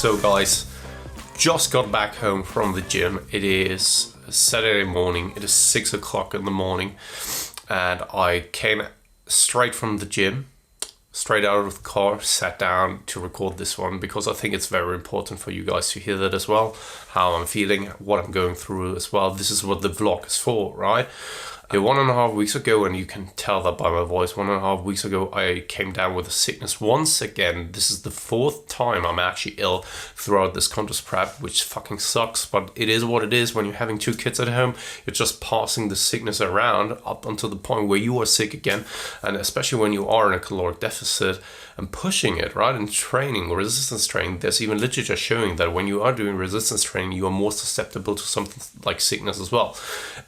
So guys, just got back home from the gym. It is Saturday morning. It is 6 o'clock in the morning. And I came straight from the gym, straight out of the car, sat down to record this one because I think it's very important for you guys to hear that as well. How I'm feeling, what I'm going through as well. This is what the vlog is for, right? 1.5 weeks ago, and you can tell that by my voice, 1.5 weeks ago, I came down with a sickness once again. This is the 4th time I'm actually ill throughout this contest prep, which fucking sucks, but it is what it is. When you're having 2 kids at home, you're just passing the sickness around up until the point where you are sick again, and especially when you are in a caloric deficit and pushing it, right? In training, resistance training, there's even literature showing that when you are doing resistance training, you are more susceptible to something like sickness as well.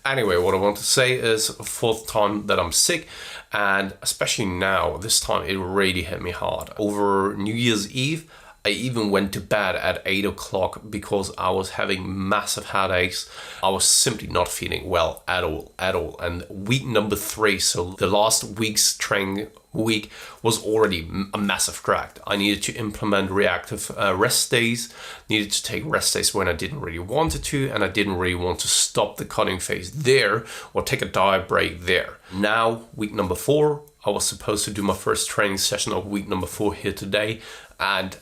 Anyway, what I want to say is 4th time that I'm sick, and especially now, this time it really hit me hard. Over New Year's Eve, I even went to bed at 8 o'clock because I was having massive headaches. I was simply not feeling well at all. And week number 3, so the last week's training week, was already a massive drag. I needed to implement reactive rest days, needed to take rest days when I didn't really want to, and I didn't really want to stop the cutting phase there or take a diet break there. Now, week number 4, I was supposed to do my first training session of week number 4 here today, and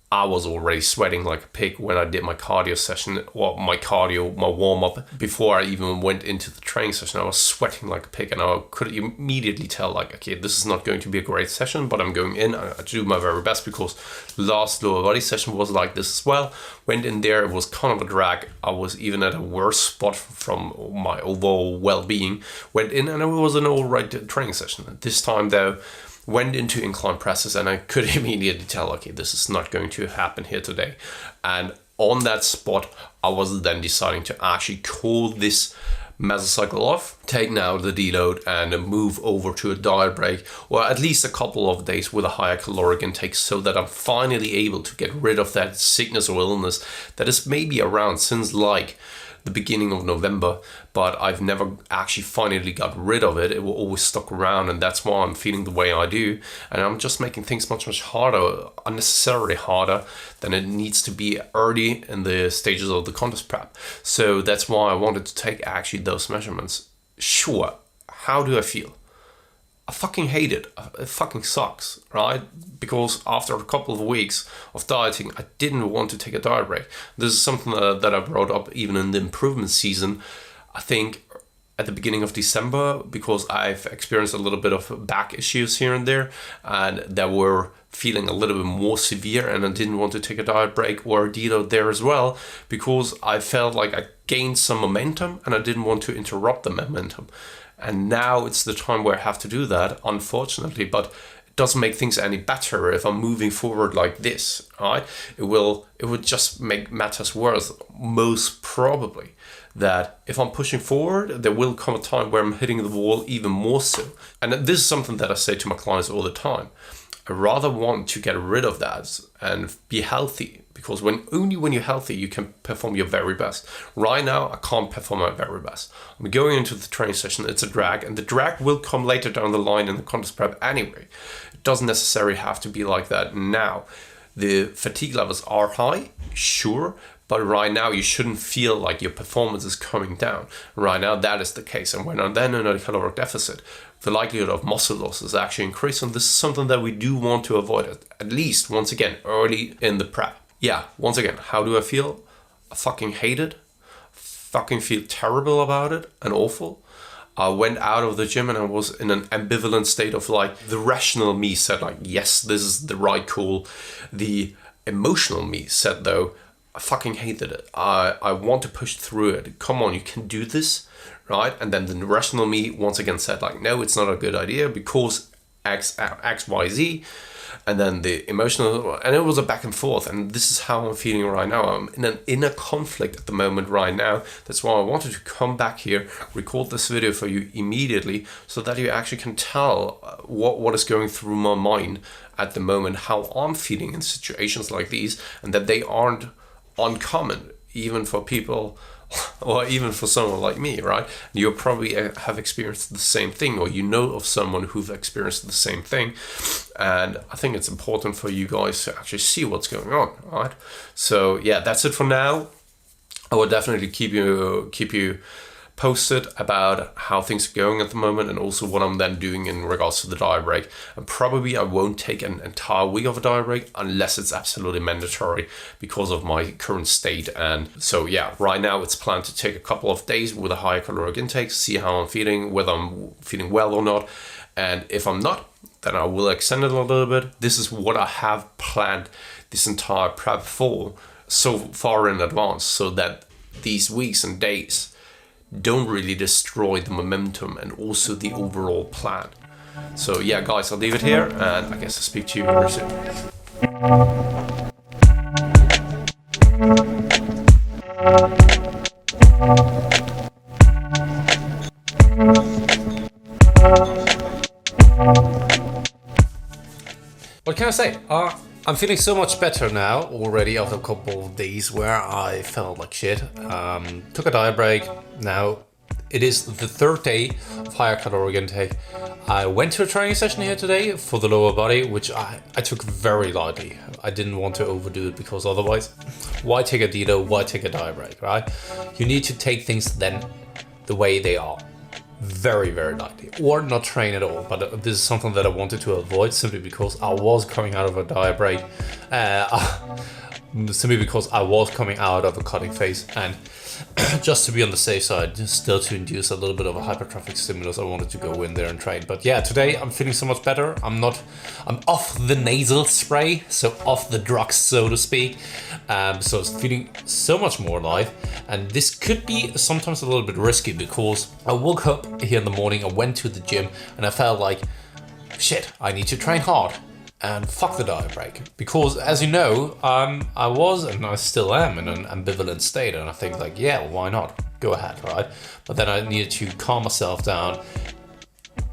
I was already sweating like a pig when I did my cardio session, or my warm-up. Before I even went into the training session, I was sweating like a pig, and I could immediately tell, like, okay, this is not going to be a great session, but I'm going in. I do my very best because last lower body session was like this as well. Went in there, it was kind of a drag. I was even at a worse spot from my overall well-being. Went in, and it was an all right training session. This time, though, went into incline presses, and I could immediately tell, okay, this is not going to happen here today. And on that spot, I was then deciding to actually call this mesocycle off, take now the deload, and move over to a diet break, or at least a couple of days with a higher caloric intake, so that I'm finally able to get rid of that sickness or illness that is maybe around since like the beginning of November, but I've never actually finally got rid of it. It will always stuck around, and that's why I'm feeling the way I do. And I'm just making things much harder, unnecessarily harder than it needs to be early in the stages of the contest prep. So that's why I wanted to take actually those measurements. Sure, how do I feel? I fucking hate it. It fucking sucks, right? Because after a couple of weeks of dieting, I didn't want to take a diet break. This is something that I brought up even in the improvement season, I think at the beginning of December, because I've experienced a little bit of back issues here and there, and that were feeling a little bit more severe, and I didn't want to take a diet break or a deload there as well, because I felt like I gained some momentum and I didn't want to interrupt the momentum. And now it's the time where I have to do that, unfortunately, but it doesn't make things any better if I'm moving forward like this, right? It would just make matters worse, most probably. That if I'm pushing forward, there will come a time where I'm hitting the wall even more so. And this is something that I say to my clients all the time. I rather want to get rid of that and be healthy, because only when you're healthy, you can perform your very best. Right now, I can't perform my very best. I'm going into the training session, it's a drag, and the drag will come later down the line in the contest prep anyway. It doesn't necessarily have to be like that now. The fatigue levels are high, sure, but right now you shouldn't feel like your performance is coming down. Right now, that is the case. And when I'm then in a caloric deficit, the likelihood of muscle loss is actually increasing. This is something that we do want to avoid, at least, once again, early in the prep. Yeah, once again, how do I feel? I fucking hate it. Fucking feel terrible about it and awful. I went out of the gym and I was in an ambivalent state of like, the rational me said like, yes, this is the right call. The emotional me said though, I fucking hated it. I want to push through it. Come on, you can do this, right? And then the rational me once again said like, no, it's not a good idea because X, Y, Z. And then the emotional, and it was a back and forth. And this is how I'm feeling right now. I'm in an inner conflict at the moment right now. That's why I wanted to come back here, record this video for you immediately, so that you actually can tell what is going through my mind at the moment, how I'm feeling in situations like these, and that they aren't uncommon, even for people or even for someone like me, right? You probably have experienced the same thing, or you know of someone who've experienced the same thing. And I think it's important for you guys to actually see what's going on, right? So yeah, that's it for now. I will definitely keep you posted about how things are going at the moment, and also what I'm then doing in regards to the diet break. And probably I won't take an entire week of a diet break unless it's absolutely mandatory because of my current state. And so yeah, right now it's planned to take a couple of days with a higher caloric intake, see how I'm feeling, whether I'm feeling well or not. And if I'm not, then I will extend it a little bit. This is what I have planned this entire prep for so far in advance, so that these weeks and days don't really destroy the momentum and also the overall plan. So yeah, guys, I'll leave it here, and I guess I'll speak to you very soon. What can I say? I'm feeling so much better now already after a couple of days where I felt like shit. Took a diet break. Now it is the third day of higher caloric intake. I went to a training session here today for the lower body, which I took very lightly. I didn't want to overdo it because otherwise, why take a deload? Why take a diet break, right? You need to take things then the way they are. Very, very lightly, or not train at all. But this is something that I wanted to avoid simply because I was coming out of a diet break, simply because I was coming out of a cutting phase, and just to be on the safe side, still to induce a little bit of a hypertrophic stimulus, I wanted to go in there and train. But yeah, today I'm feeling so much better. I'm off the nasal spray, so off the drugs, so to speak. So it's feeling so much more alive, and this could be sometimes a little bit risky because I woke up here in the morning, I went to the gym, and I felt like, shit, I need to train hard. And fuck the diet break, because as you know, I was and I still am in an ambivalent state, and I think like, yeah, why not? Go ahead, right? But then I needed to calm myself down,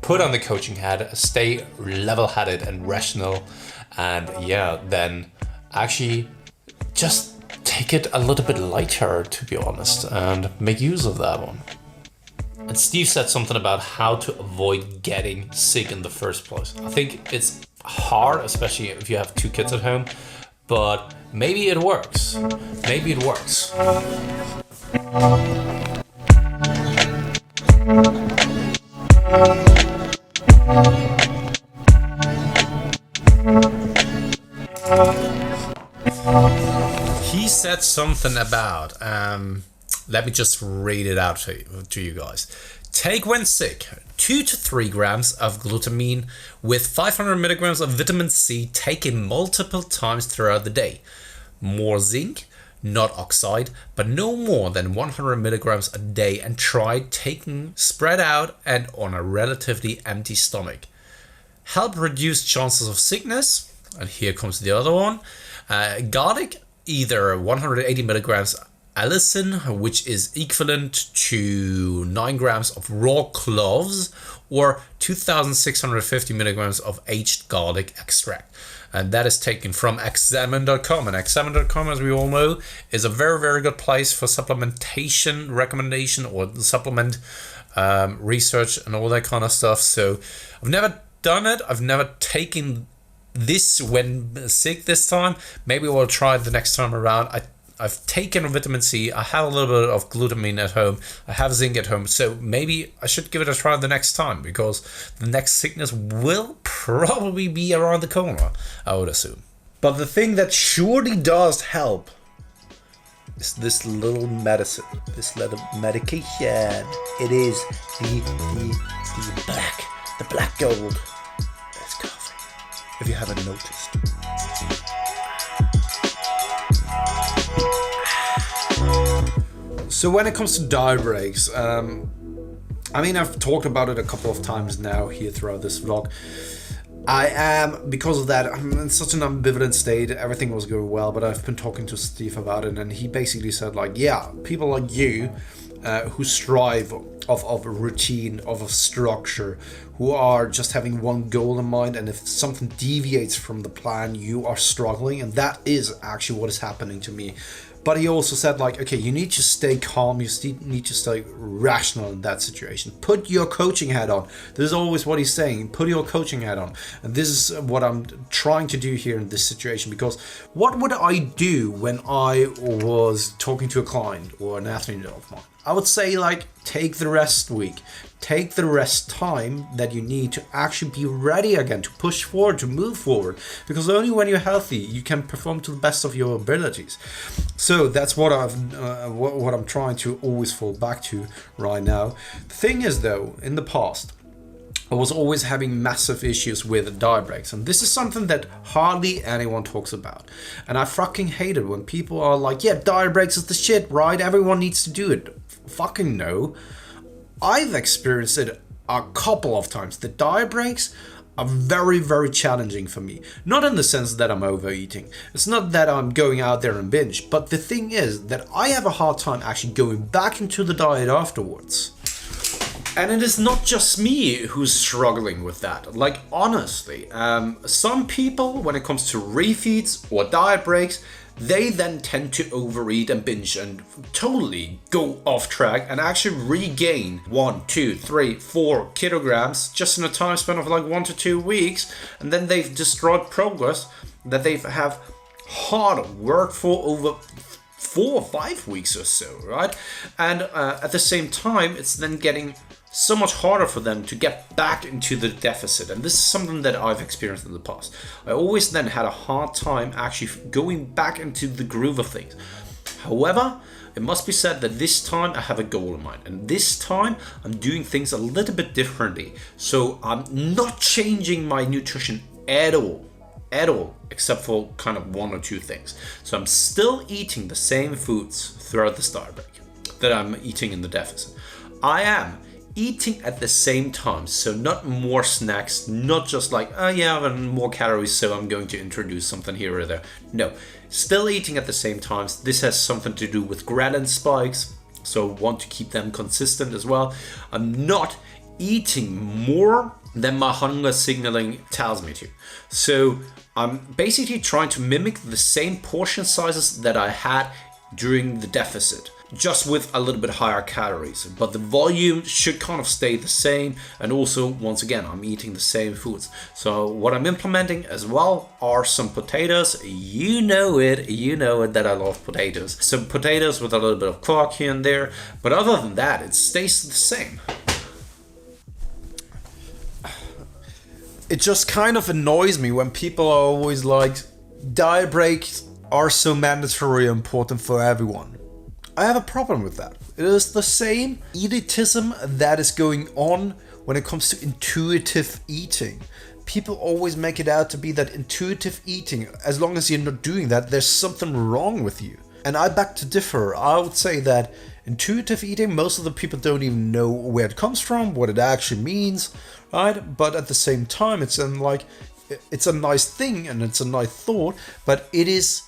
put on the coaching hat, stay level-headed and rational, and yeah, then actually just take it a little bit lighter, to be honest, and make use of that one. And Steve said something about how to avoid getting sick in the first place. I think it's hard, especially if you have two kids at home, but maybe it works. Maybe it works. He said something about, let me just read it out to you guys. Take when sick 2 to 3 grams of glutamine with 500 milligrams of vitamin C taken multiple times throughout the day. More zinc, not oxide, but no more than 100 milligrams a day, and try taking spread out and on a relatively empty stomach. Help reduce chances of sickness. And here comes the other one. Garlic, either 180 milligrams allicin, which is equivalent to 9 grams of raw cloves, or 2,650 milligrams of aged garlic extract. And that is taken from examine.com. And examine.com, as we all know, is a very, very good place for supplementation recommendation or supplement research and all that kind of stuff. So I've never done it. I've never taken this when sick this time. Maybe we'll try it the next time around. I've taken vitamin C, I have a little bit of glutamine at home, I have zinc at home, so maybe I should give it a try the next time, because the next sickness will probably be around the corner, I would assume. But the thing that surely does help is this little medicine, this little medication. It is the black gold. It's coffee, if you haven't noticed. So when it comes to diet breaks, I've talked about it a couple of times now here throughout this vlog. Because of that, I'm in such an ambivalent state. Everything was going well, but I've been talking to Steve about it, and he basically said, like, yeah, people like you who strive of a routine, of a structure, who are just having one goal in mind, and if something deviates from the plan, you are struggling. And that is actually what is happening to me. But he also said, like, okay, you need to stay calm, you need to stay rational in that situation. Put your coaching hat on. This is always what he's saying. Put your coaching hat on. And this is what I'm trying to do here in this situation, because what would I do when I was talking to a client or an athlete of mine? I would say, like, take the rest week. Take the rest time that you need to actually be ready again, to push forward, to move forward. Because only when you're healthy, you can perform to the best of your abilities. So that's what I'm trying to always fall back to right now. The thing is, though, in the past, I was always having massive issues with diet breaks, and this is something that hardly anyone talks about. And I fucking hate it when people are like, yeah, diet breaks is the shit, right? Everyone needs to do it. Fucking no. I've experienced it a couple of times. The diet breaks are very, very challenging for me. Not in the sense that I'm overeating. It's not that I'm going out there and binge, but the thing is that I have a hard time actually going back into the diet afterwards. And it is not just me who's struggling with that. Like, honestly, some people, when it comes to refeeds or diet breaks, they then tend to overeat and binge and totally go off track and actually regain 1, 2, 3, 4 kilograms just in a time span of like 1 to 2 weeks. And then they've destroyed progress that they have hard worked for over 4 or 5 weeks or so, right? And at the same time, it's then getting so much harder for them to get back into the deficit. And this is something that I've experienced in the past. I always then had a hard time actually going back into the groove of things. However, it must be said that this time I have a goal in mind, and this time I'm doing things a little bit differently. So I'm not changing my nutrition at all, except for kind of 1 or 2 things. So I'm still eating the same foods throughout the diet break that I'm eating in the deficit. I am eating at the same time, so not more snacks, not just like, oh yeah, I have more calories, so I'm going to introduce something here or there. No, still eating at the same times. This has something to do with ghrelin spikes, so I want to keep them consistent as well. I'm not eating more than my hunger signaling tells me to. So I'm basically trying to mimic the same portion sizes that I had during the deficit, just with a little bit higher calories, but the volume should kind of stay the same. And also, once again, I'm eating the same foods. So what I'm implementing as well are some potatoes. You know it that I love potatoes. Some potatoes with a little bit of quark here and there, but other than that, it stays the same. It just kind of annoys me when people are always like, diet breaks are so mandatory and important for everyone. I have a problem with that. It is the same elitism that is going on when it comes to intuitive eating. People always make it out to be that intuitive eating, as long as you're not doing that, there's something wrong with you. And I beg to differ. I would say that intuitive eating, most of the people don't even know where it comes from, what it actually means, right? But at the same time, it's a nice thing and it's a nice thought, but it is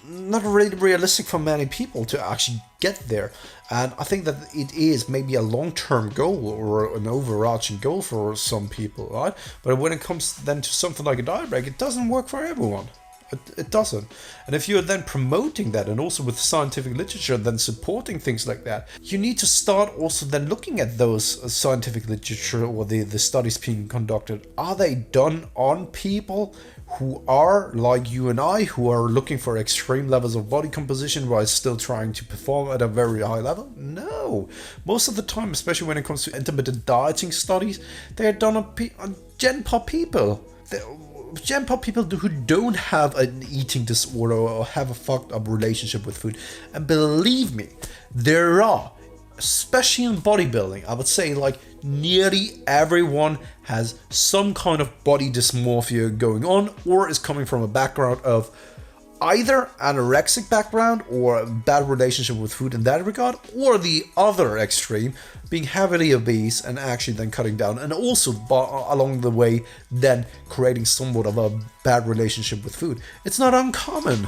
not really realistic for many people to actually get there. And I think that it is maybe a long-term goal or an overarching goal for some people, right? But when it comes then to something like a diet break, it doesn't work for everyone. It doesn't. And if you're then promoting that, and also with scientific literature, then supporting things like that, you need to start also then looking at those scientific literature or the studies being conducted. Are they done on people who are like you and I, who are looking for extreme levels of body composition while still trying to perform at a very high level? No. Most of the time, especially when it comes to intermittent dieting studies, they're done on Gen Pop people. Gen Pop people who don't have an eating disorder or have a fucked up relationship with food. And believe me, there are, especially in bodybuilding, I would say like nearly everyone has some kind of body dysmorphia going on, or is coming from a background of either anorexic background or a bad relationship with food in that regard, or the other extreme, being heavily obese and actually then cutting down, and also along the way then creating somewhat of a bad relationship with food. It's not uncommon.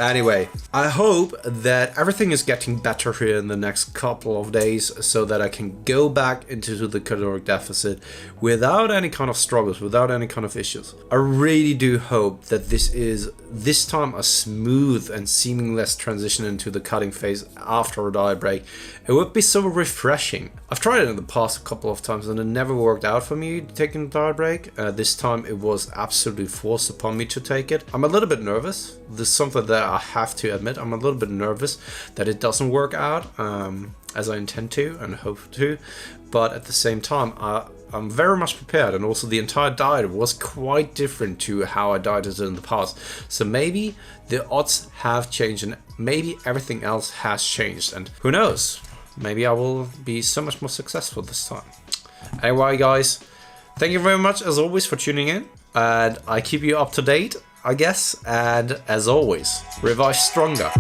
Anyway, I hope that everything is getting better here in the next couple of days so that I can go back into the caloric deficit without any kind of struggles, without any kind of issues. I really do hope that this is this time a smooth and seamless transition into the cutting phase after a diet break. It would be so refreshing. I've tried it in the past a couple of times and it never worked out for me taking a diet break. This time it was absolutely forced upon me to take it. I'm a little bit nervous. This is something that I have to admit. I'm a little bit nervous that it doesn't work out as I intend to and hope to, but at the same time I'm very much prepared, and also the entire diet was quite different to how I dieted in the past. So maybe the odds have changed and maybe everything else has changed, and who knows, maybe I will be so much more successful this time. Anyway guys, thank you very much as always for tuning in, and I keep you up to date, I guess, and as always, revive stronger.